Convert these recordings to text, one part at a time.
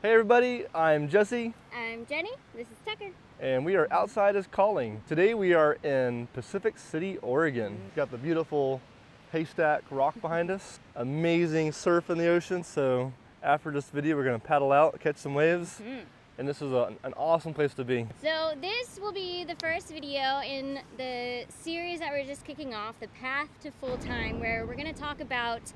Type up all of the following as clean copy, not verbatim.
Hey everybody, I'm Jesse. I'm Jenny, this is Tucker. And we are Outside is Calling. Today we are in Pacific City, Oregon. We've got the beautiful haystack rock behind us. Amazing surf in the ocean, so after this video we're gonna paddle out, catch some waves. And this is an awesome place to be. So this will be the first video in the series that we're just kicking off, the path to full-time, where we're gonna talk about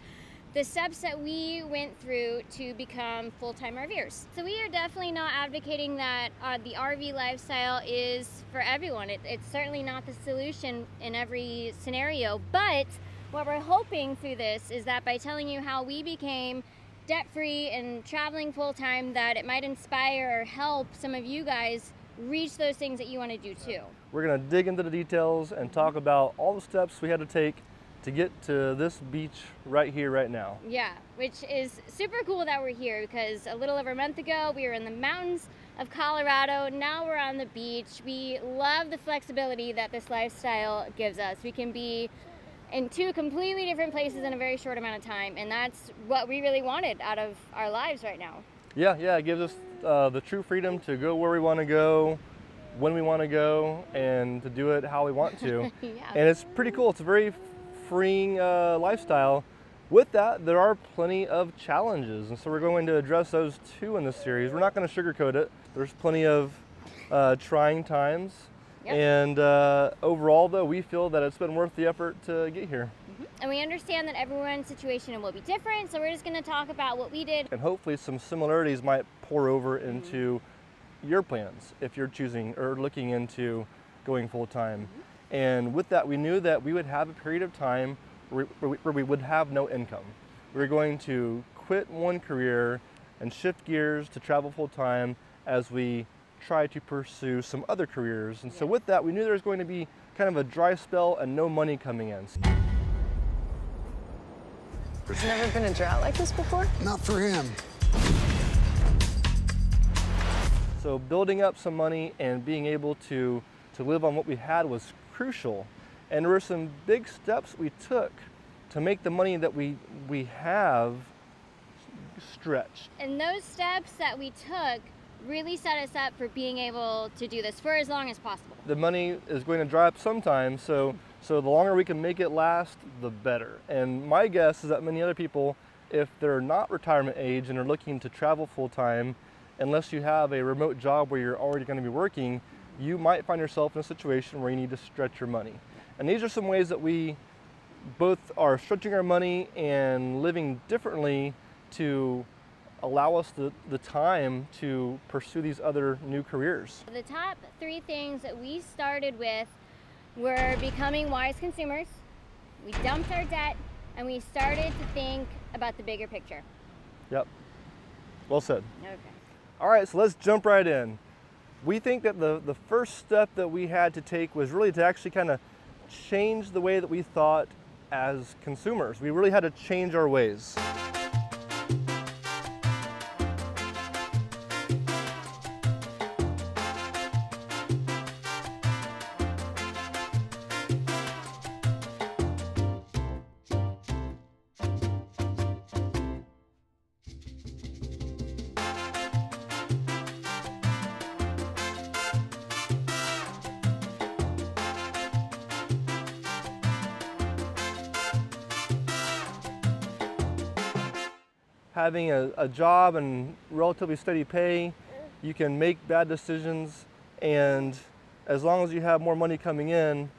the steps that we went through to become full-time RVers. So we are definitely not advocating that the RV lifestyle is for everyone. It's certainly not the solution in every scenario, but what we're hoping through this is that by telling you how we became debt-free and traveling full-time, that it might inspire or help some of you guys reach those things that you want to do too. We're gonna dig into the details and talk about all the steps we had to take to get to this beach right here, right now. Yeah, which is super cool that we're here because a little over a month ago we were in the mountains of Colorado. Now we're on the beach. We love the flexibility that this lifestyle gives us. We can be in two completely different places in a very short amount of time, and that's what we really wanted out of our lives right now. Yeah, it gives us the true freedom to go where we want to go, when we want to go, and to do it how we want to. Yeah. And it's pretty cool. It's a very freeing lifestyle. With that, there are plenty of challenges, and so we're going to address those too in this series. We're not going to sugarcoat it. There's plenty of trying times. Yep. And overall, though, we feel that it's been worth the effort to get here. And we understand that everyone's situation will be different, so we're just going to talk about what we did. And hopefully some similarities might pour over into your plans if you're choosing or looking into going full-time. And with that, we knew that we would have a period of time where we would have no income. We were going to quit one career and shift gears to travel full-time as we try to pursue some other careers. And so with that, we knew there was going to be kind of a dry spell and no money coming in. There's never been a drought like this before? Not for him. So building up some money and being able to live on what we had was crucial. And there were some big steps we took to make the money that we have stretch. And those steps that we took really set us up for being able to do this for as long as possible. The money is going to dry up sometime, so the longer we can make it last, the better. And my guess is that many other people, if they're not retirement age and are looking to travel full-time, unless you have a remote job where you're already going to be working, you might find yourself in a situation where you need to stretch your money. And these are some ways that we both are stretching our money and living differently to allow us the time to pursue these other new careers. The top three things that we started with were becoming wise consumers, we dumped our debt, and we started to think about the bigger picture. Yep, well said. Okay. All right, so let's jump right in. We think that the first step that we had to take was really to actually kind of change the way that we thought as consumers. We really had to change our ways. Having a job and relatively steady pay, you can make bad decisions, and as long as you have more money coming in,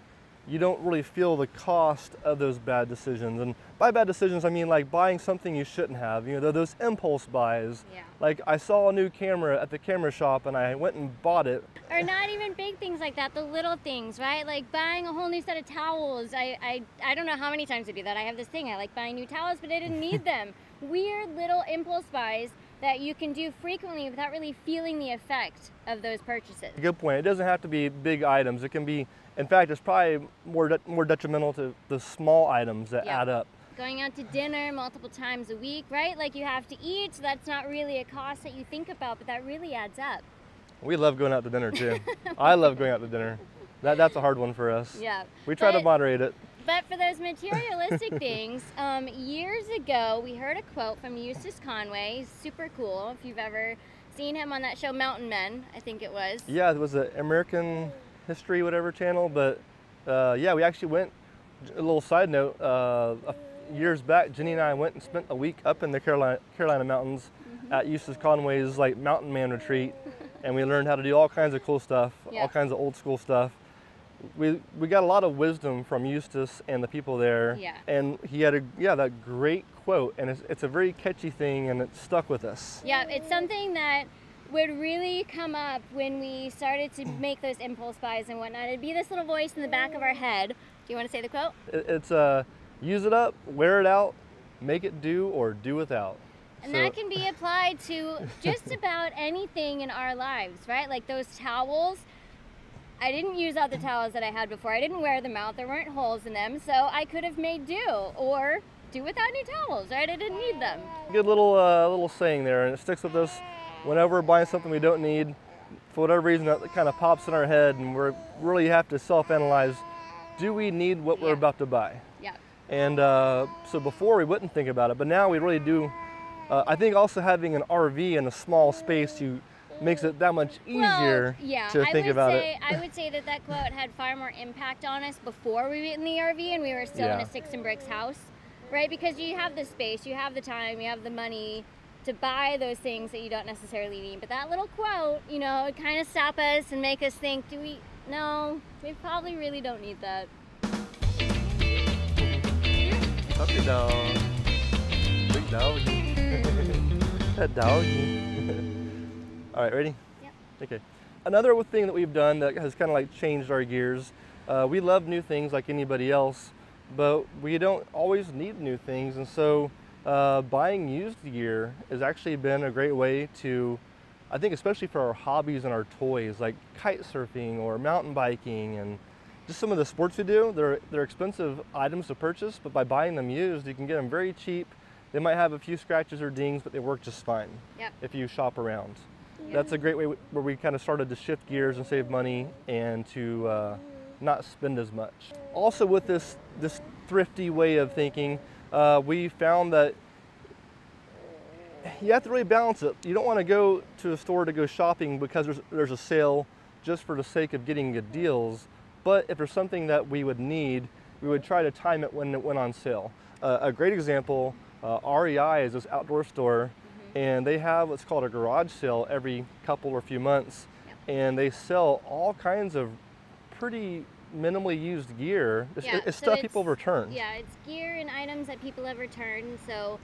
you don't really feel the cost of those bad decisions. And by bad decisions, I mean like buying something you shouldn't have. You know, those impulse buys. Yeah. Like I saw a new camera at the camera shop and I went and bought it. Or not even big things like that, the little things, right? Like buying a whole new set of towels. I don't know how many times I do that. I have this thing, I like buying new towels, but I didn't need them. Weird little impulse buys that you can do frequently without really feeling the effect of those purchases. Good point. It doesn't have to be big items. It can be, in fact, it's probably more detrimental to the small items that add up. Going out to dinner multiple times a week, right? Like you have to eat, so that's not really a cost that you think about, but that really adds up. We love going out to dinner too. I love going out to dinner. That's a hard one for us. Yeah. We try to moderate it. But for those materialistic things, years ago we heard a quote from Eustace Conway. He's super cool. If you've ever seen him on that show Mountain Men, I think it was. Yeah, it was an American History whatever channel, but yeah, we actually went, a little side note, years back, Jenny and I went and spent a week up in the Carolina mountains at Eustace Conway's like mountain man retreat, and we learned how to do all kinds of cool stuff, all kinds of old school stuff. We got a lot of wisdom from Eustace and the people there, and he had that great quote, and it's a very catchy thing, and it stuck with us. Yeah, it's something that would really come up when we started to make those impulse buys and whatnot. It'd be this little voice in the back of our head. Do you want to say the quote? It's use it up, wear it out, make it do or do without. And that can be applied to just about anything in our lives, right? Like those towels. I didn't use out the towels that I had before. I didn't wear them out. There weren't holes in them, so I could have made do or do without new towels, right? I didn't need them. Good little saying there, and it sticks with us whenever we're buying something we don't need. For whatever reason, that kind of pops in our head, and we really have to self-analyze. Do we need what we're about to buy? Yeah. And so before we wouldn't think about it, but now we really do. I think also having an RV in a small space makes it that much easier to think about it. I would say that quote had far more impact on us before we went in the RV and we were still in a sticks and bricks house, right? Because you have the space, you have the time, you have the money to buy those things that you don't necessarily need. But that little quote, you know, it kind of stop us and make us think, no, we probably really don't need that. Puppy dog. Big doggy. That doggy. All right, ready? Yep. Okay. Another thing that we've done that has kind of like changed our gears, we love new things like anybody else, but we don't always need new things. And so buying used gear has actually been a great way to, I think especially for our hobbies and our toys, like kite surfing or mountain biking and just some of the sports we do. They're expensive items to purchase, but by buying them used, you can get them very cheap. They might have a few scratches or dings, but they work just fine if you shop around. That's a great way where we kind of started to shift gears and save money and to not spend as much. Also with this thrifty way of thinking, we found that you have to really balance it. You don't want to go to a store to go shopping because there's a sale just for the sake of getting good deals. But if there's something that we would need, we would try to time it when it went on sale. A great example, REI is this outdoor store, and they have what's called a garage sale every couple or few months, and they sell all kinds of pretty minimally used gear. It's stuff people have returned. Yeah, it's gear and items that people have returned, so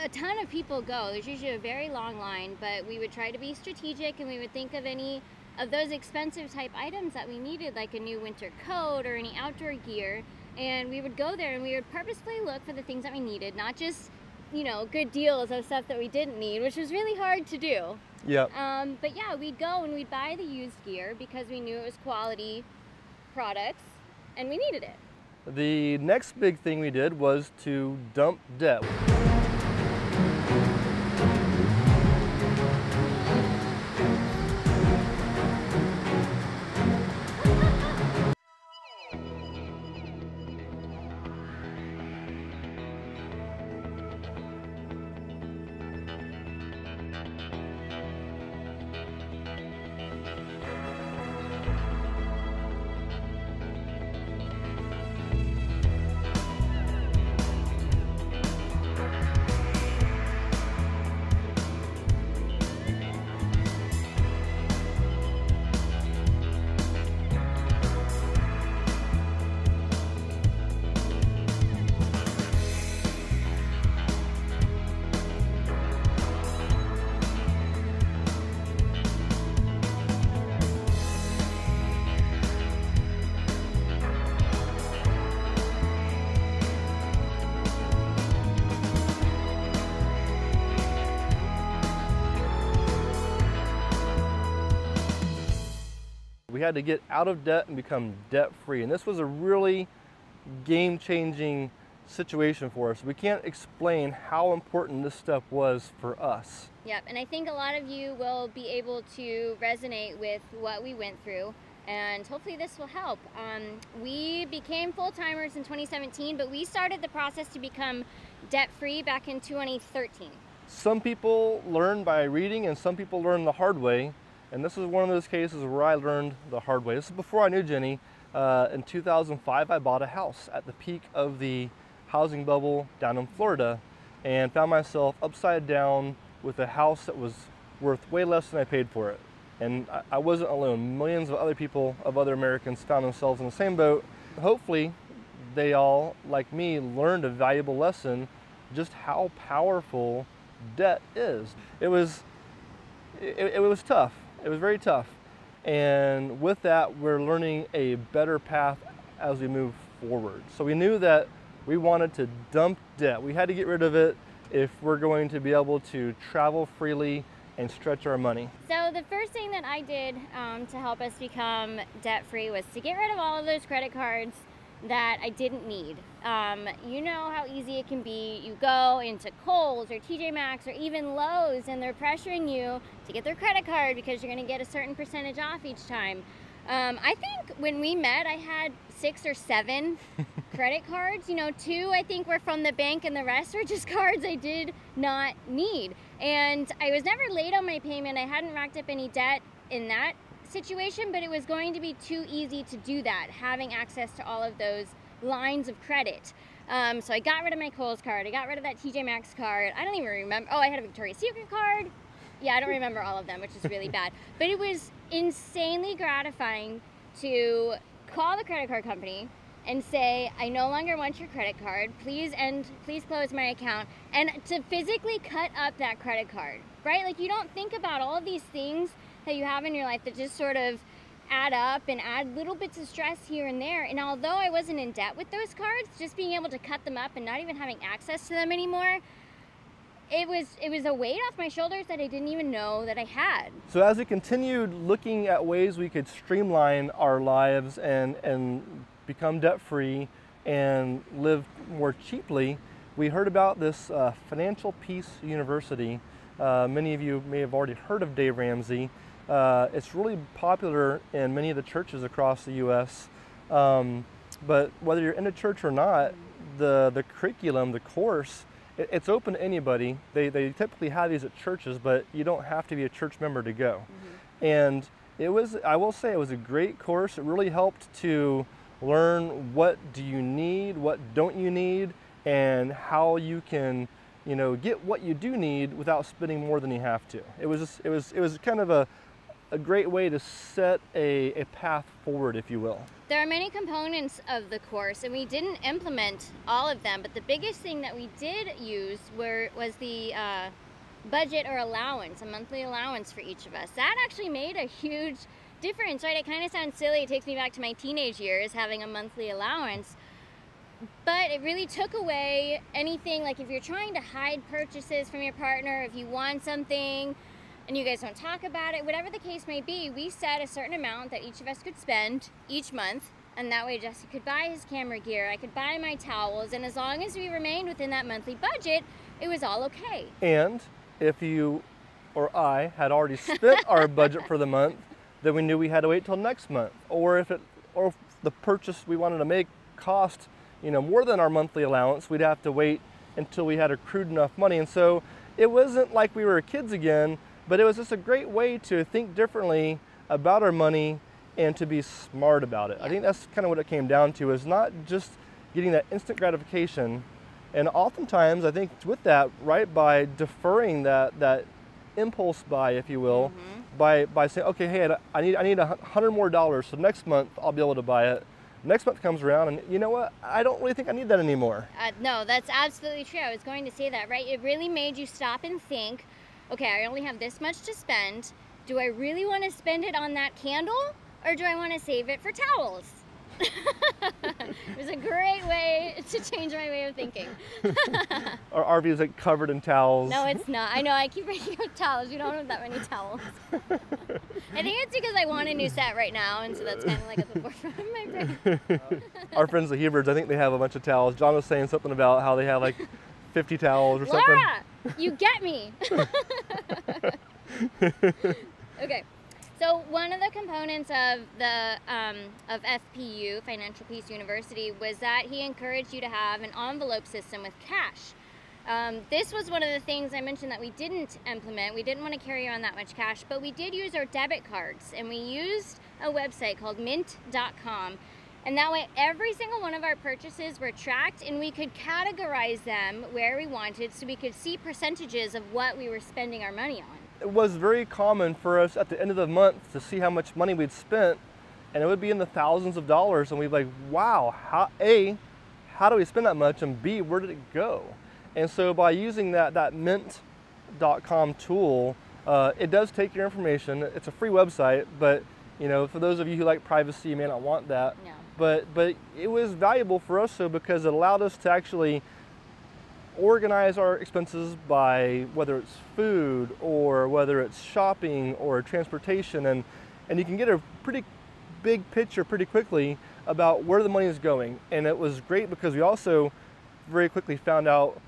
a ton of people go. There's usually a very long line, but we would try to be strategic and we would think of any of those expensive type items that we needed, like a new winter coat or any outdoor gear, and we would go there and we would purposefully look for the things that we needed, not just, you know, good deals of stuff that we didn't need, which was really hard to do. But yeah, we'd go and we'd buy the used gear because we knew it was quality products and we needed it. The next big thing we did was to dump debt. We had to get out of debt and become debt-free. And this was a really game-changing situation for us. We can't explain how important this step was for us. Yep, and I think a lot of you will be able to resonate with what we went through. and hopefully this will help. We became full-timers in 2017, but we started the process to become debt-free back in 2013. Some people learn by reading and some people learn the hard way. And this is one of those cases where I learned the hard way. This is before I knew Jenny. In 2005, I bought a house at the peak of the housing bubble down in Florida and found myself upside down with a house that was worth way less than I paid for it. And I wasn't alone. Millions of other people, of other Americans, found themselves in the same boat. Hopefully, they all, like me, learned a valuable lesson just how powerful debt is. It was tough. It was very tough. And with that, we're learning a better path as we move forward. So we knew that we wanted to dump debt. We had to get rid of it if we're going to be able to travel freely and stretch our money. So the first thing that I did to help us become debt-free was to get rid of all of those credit cards that I didn't need. You know how easy it can be. You go into Kohl's or TJ Maxx or even Lowe's and they're pressuring you to get their credit card because you're going to get a certain percentage off each time. I think when we met, I had 6 or 7 credit cards. You know, 2 I think were from the bank and the rest were just cards I did not need. And I was never late on my payment. I hadn't racked up any debt in that situation, but it was going to be too easy to do that, having access to all of those lines of credit. So I got rid of my Kohl's card. I got rid of that TJ Maxx card. I don't even remember. Oh, I had a Victoria's Secret card. Yeah, I don't remember all of them, which is really bad. But it was insanely gratifying to call the credit card company and say, I no longer want your credit card. Please close my account. And to physically cut up that credit card, right? Like, you don't think about all of these things that you have in your life that just sort of add up and add little bits of stress here and there. And although I wasn't in debt with those cards, just being able to cut them up and not even having access to them anymore, it was a weight off my shoulders that I didn't even know that I had. So as we continued looking at ways we could streamline our lives and become debt-free and live more cheaply, we heard about this Financial Peace University. Many of you may have already heard of Dave Ramsey. It's really popular in many of the churches across the U.S. But whether you're in a church or not, the curriculum, the course, it's open to anybody. They typically have these at churches, but you don't have to be a church member to go. Mm-hmm. And I will say it was a great course. It really helped to learn what do you need, what don't you need, and how you can, you know, get what you do need without spending more than you have to. It was kind of a great way to set a path forward, if you will. There are many components of the course, and we didn't implement all of them, but the biggest thing that we did use was the budget or allowance, a monthly allowance for each of us. That actually made a huge difference, right? It kind of sounds silly. It takes me back to my teenage years, having a monthly allowance. But it really took away anything, like if you're trying to hide purchases from your partner, if you want something and you guys don't talk about it, whatever the case may be, we set a certain amount that each of us could spend each month, and that way Jesse could buy his camera gear, I could buy my towels, and as long as we remained within that monthly budget, it was all okay. And if you or I had already spent our budget for the month, then we knew we had to wait till next month. Or if the purchase we wanted to make cost, you know, more than our monthly allowance, we'd have to wait until we had accrued enough money. And so it wasn't like we were kids again, but it was just a great way to think differently about our money and to be smart about it. Yeah. I think that's kind of what it came down to, is not just getting that instant gratification. And oftentimes, I think with that, right, by deferring that impulse buy, if you will, mm-hmm. by saying, okay, hey, I need $100 more, so next month I'll be able to buy it. Next month comes around and you know what, I don't really think I need that anymore. No, that's absolutely true. I was going to say that, right? It really made you stop and think, okay, I only have this much to spend. Do I really want to spend it on that candle, or do I want to save it for towels? It was a great way to change my way of thinking. Our RV is like covered in towels. No, it's not. I know, I keep bringing up towels. You don't have that many towels. I think it's because I want a new set right now, and so that's kind of like at the forefront of my brain. Our friends the Heberts, I think they have a bunch of towels. John was saying something about how they have like 50 towels or Laura, something. You get me. Okay. So So one of the components of the of FPU, Financial Peace University, was that he encouraged you to have an envelope system with cash. This was one of the things I mentioned that we didn't implement. We didn't want to carry on that much cash, but we did use our debit cards, and we used a website called mint.com. And that way every single one of our purchases were tracked, and we could categorize them where we wanted, so we could see percentages of what we were spending our money on. It was very common for us at the end of the month to see how much money we'd spent, and it would be in the thousands of dollars, and we'd be like, wow, how do we spend that much, and B, where did it go? And so by using that mint.com tool, it does take your information. It's a free website, but you know, for those of you who like privacy, you may not want that. No. But it was valuable for us because it allowed us to actually organize our expenses by whether it's food or whether it's shopping or transportation, and you can get a pretty big picture pretty quickly about where the money is going. And it was great because we also very quickly found out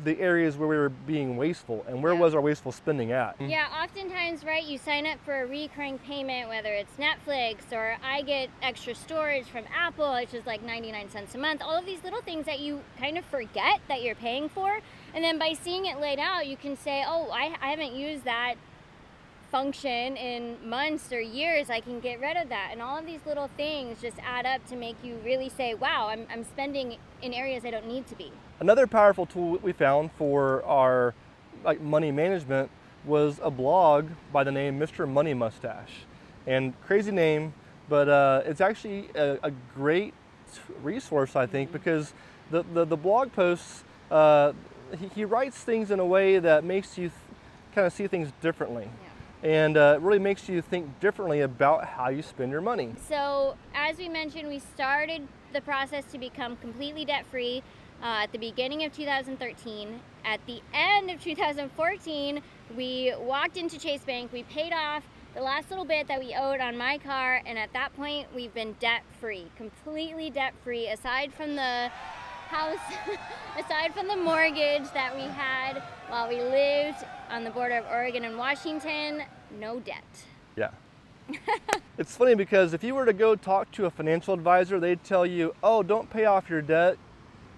the areas where we were being wasteful and where was our wasteful spending at. Yeah, oftentimes, right, you sign up for a recurring payment, whether it's Netflix or I get extra storage from Apple, which is like 99 cents a month, all of these little things that you kind of forget that you're paying for. And then by seeing it laid out, you can say, oh, I haven't used that function in months or years, I can get rid of that. And all of these little things just add up to make you really say, wow, I'm spending in areas I don't need to be. Another powerful tool we found for our money management was a blog by the name Mr. Money Mustache. And crazy name, but it's actually a great resource, I think, because the blog posts, he writes things in a way that makes you kind of see things differently. Yeah. And it really makes you think differently about how you spend your money. So as we mentioned, we started the process to become completely debt-free at the beginning of 2013. At the end of 2014, we walked into Chase Bank, we paid off the last little bit that we owed on my car, and at that point we've been debt-free, completely debt-free, aside from the house, aside from the mortgage that we had while we lived on the border of Oregon and Washington. No debt. Yeah. It's funny because if you were to go talk to a financial advisor, they'd tell you, oh, don't pay off your debt.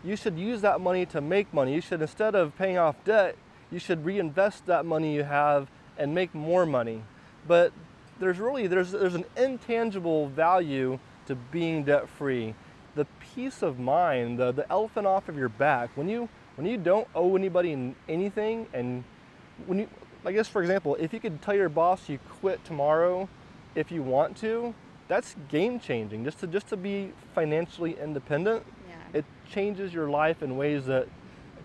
You should use that money to make money. You should, instead of paying off debt, you should reinvest that money you have and make more money. But there's an intangible value to being debt-free. The peace of mind, the elephant off of your back, when you don't owe anybody anything, and when you, I guess for example, if you could tell your boss you quit tomorrow if you want to, that's game changing. Just to be financially independent, it changes your life in ways that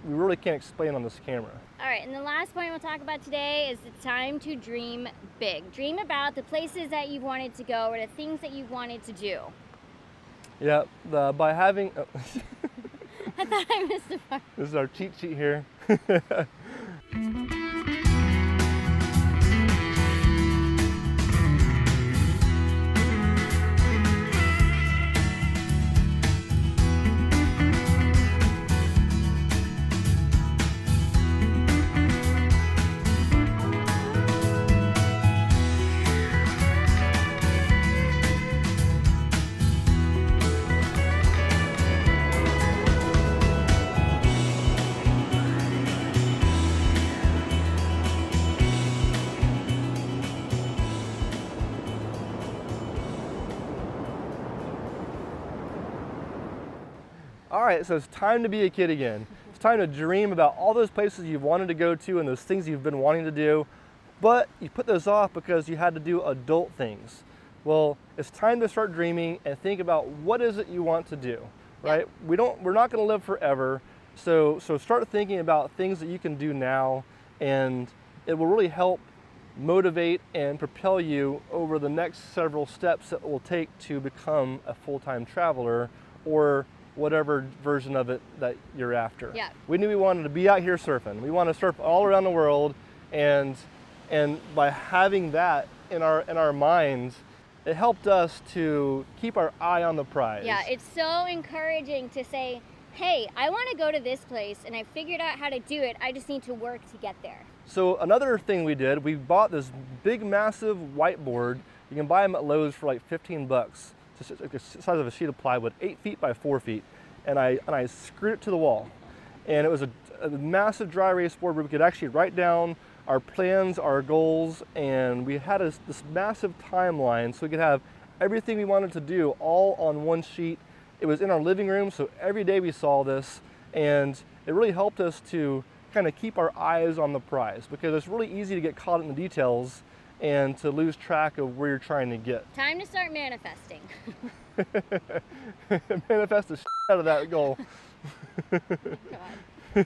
we really can't explain on this camera. All right, and the last point we'll talk about today is it's time to dream big. Dream about the places that you wanted to go or the things that you wanted to do. Yeah, by having... Oh. I thought I missed a part. This is our cheat sheet here. All right, so it's time to be a kid again. It's time to dream about all those places you've wanted to go to and those things you've been wanting to do, but you put those off because you had to do adult things. Well, it's time to start dreaming and think about what is it you want to do, right? Yeah. We're not gonna live forever, so start thinking about things that you can do now, and it will really help motivate and propel you over the next several steps that it will take to become a full-time traveler or whatever version of it that you're after. Yeah. We knew we wanted to be out here surfing. We want to surf all around the world, and by having that in our minds, it helped us to keep our eye on the prize. Yeah, it's so encouraging to say, hey, I want to go to this place and I figured out how to do it. I just need to work to get there. So another thing we did, we bought this big, massive whiteboard. You can buy them at Lowe's for like 15 bucks. It's just like the size of a sheet of plywood, 8 feet by 4 feet. And I screwed it to the wall. And it was a massive dry erase board where we could actually write down our plans, our goals, and we had this massive timeline so we could have everything we wanted to do all on one sheet. It was in our living room, so every day we saw this, and it really helped us to kind of keep our eyes on the prize, because it's really easy to get caught in the details and to lose track of where you're trying to get. Time to start manifesting. Manifest the shit out of that goal. God.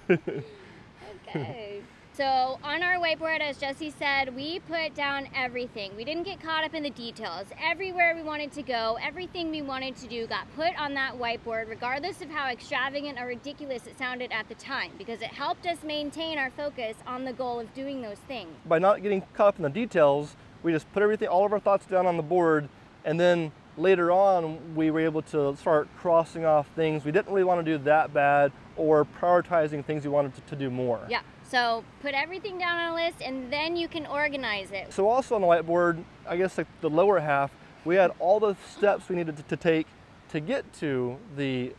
Okay. So on our whiteboard, as Jesse said, we put down everything. We didn't get caught up in the details. Everywhere we wanted to go, everything we wanted to do got put on that whiteboard, regardless of how extravagant or ridiculous it sounded at the time, because it helped us maintain our focus on the goal of doing those things. By not getting caught up in the details, we just put everything, all of our thoughts down on the board, and then later on, we were able to start crossing off things we didn't really want to do that bad, or prioritizing things we wanted to do more. Yeah. So put everything down on a list, and then you can organize it. So also on the whiteboard, I guess like the lower half, we had all the steps we needed to take to get to the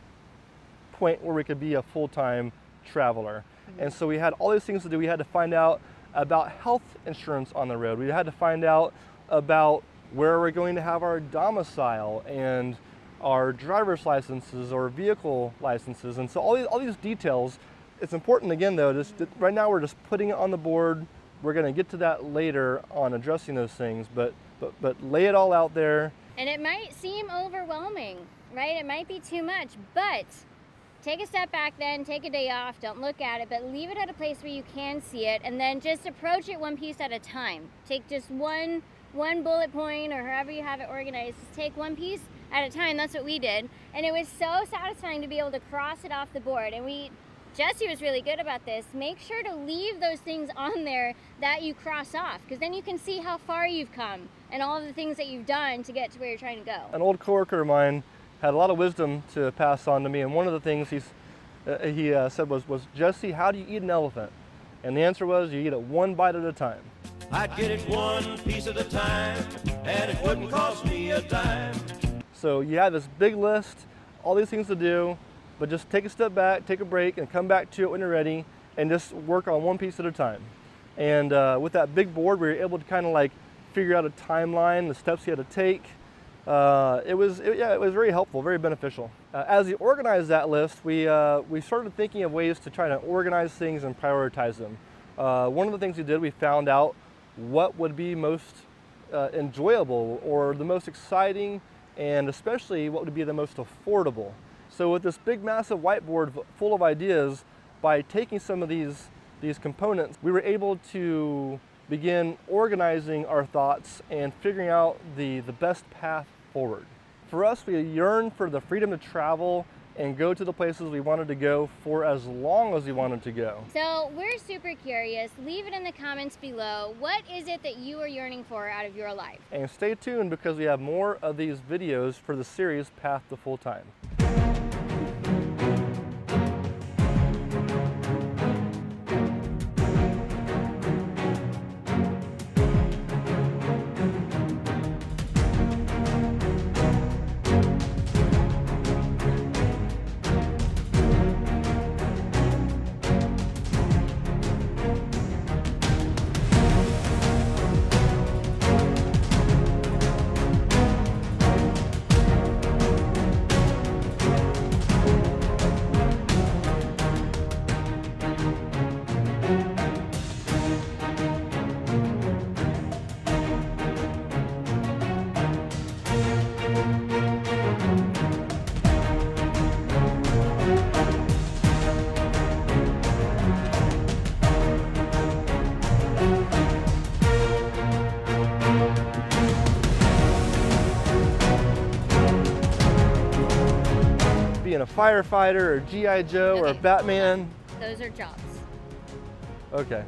point where we could be a full-time traveler. And so we had all these things to do. We had to find out about health insurance on the road. We had to find out about where we're going to have our domicile and our driver's licenses or vehicle licenses. And so all these details. It's important, again, though, just right now we're just putting it on the board. We're going to get to that later on addressing those things, but lay it all out there. And it might seem overwhelming, right? It might be too much, but take a step back then, take a day off, don't look at it, but leave it at a place where you can see it, and then just approach it one piece at a time. Take just one bullet point, or however you have it organized, just take one piece at a time. That's what we did. And it was so satisfying to be able to cross it off the board. And Jesse was really good about this. Make sure to leave those things on there that you cross off, because then you can see how far you've come and all of the things that you've done to get to where you're trying to go. An old coworker of mine had a lot of wisdom to pass on to me, and one of the things he said was, Jesse, how do you eat an elephant? And the answer was, you eat it one bite at a time. I'd get it one piece at a time, and it wouldn't cost me a dime. So you have this big list, all these things to do, but just take a step back, take a break, and come back to it when you're ready, and just work on one piece at a time. And with that big board, we were able to kind of like figure out a timeline, the steps you had to take. It was very helpful, very beneficial. As we organized that list, we started thinking of ways to try to organize things and prioritize them. One of the things we did, we found out what would be most enjoyable or the most exciting, and especially what would be the most affordable. So with this big, massive whiteboard full of ideas, by taking some of these components, we were able to begin organizing our thoughts and figuring out the best path forward. For us, we yearned for the freedom to travel and go to the places we wanted to go for as long as we wanted to go. So we're super curious. Leave it in the comments below. What is it that you are yearning for out of your life? And stay tuned, because we have more of these videos for the series Path to Full Time. Being a firefighter or G.I. Joe or a Batman. Those are jobs. Okay.